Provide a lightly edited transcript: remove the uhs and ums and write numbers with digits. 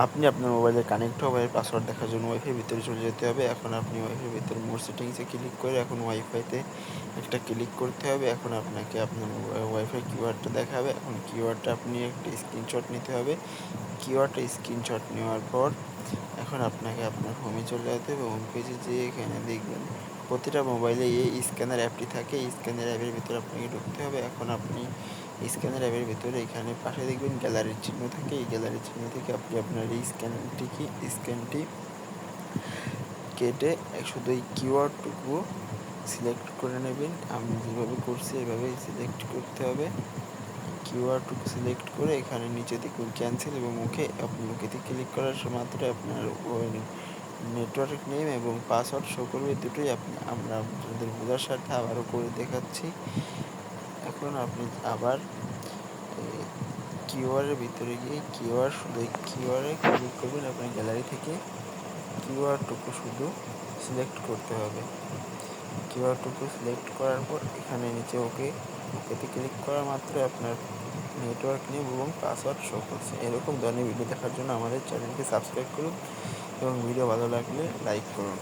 আপনি আপনার মোবাইলে কানেক্ট হওয়া পাসওয়ার্ড দেখার জন্য ওয়াইফাই ভিতরে চলে যেতে হবে। এখন আপনি ওয়াইফাই ভিতরে মোর সেটিংসে ক্লিক করে এখন ওয়াইফাইতে একটা ক্লিক করতে হবে। এখন আপনাকে আপনার ওয়াইফাই কিওয়ার্ডটা দেখাবে। এখন কিওয়ার্ডটা আপনি একটা স্ক্রিনশট নিতে হবে। কিওয়ার্ডটা স্ক্রিনশট নেওয়ার পর এখন আপনাকে আপনার হোমে চলে যেতে হবে। হোম পেজে যেয়ে এখানে দেখবেন প্রতিটা মোবাইলে এই স্ক্যানার অ্যাপটি থাকে। এই স্ক্যানার অ্যাপের ভিতরে আপনাকে ঢুকতে হবে। এখন আপনি স্ক্যানার অ্যাপের ভিতরে এখানে পাশে দেখবেন গ্যালারির চিহ্ন থাকে। এই গ্যালারির চিহ্ন থেকে আপনি আপনার এই স্ক্যানটি কেটে শুধু এই কিওয়ার্ডটুকু সিলেক্ট করে নেবেন। আমি যেভাবে করছি এভাবেই সিলেক্ট করতে হবে। কিওয়ার্ডটুকু সিলেক্ট করে এখানে নিচে দেখুন ক্যান্সেল এবং আপনি ওকেতে ক্লিক করার মাত্র আপনার নেটওয়ার্ক নেম এবং পাসওয়ার্ড শো করবে। দুটোই আমরা আপনাদের বোঝার স্বার্থে আবারও করে দেখাচ্ছি। এখন আপনি আবার কিওয়ার্ডের ভিতরে গিয়ে শুধু কিওয়ার্ডে ক্লিক করবেন। আপনার গ্যালারি থেকে কিওয়ার্ডটুকু শুধু সিলেক্ট করতে হবে। কিওয়ার্ডটুকু সিলেক্ট করার পর এখানে নিচে ওকেতে ক্লিক করা মাত্র আপনার নেটওয়ার্ক নেম এবং পাসওয়ার্ড শো করছে। এরকম ধরনের ভিডিও দেখার জন্য আমাদের চ্যানেলকে সাবস্ক্রাইব করুন এবং ভিডিও ভালো লাগলে লাইক করুন।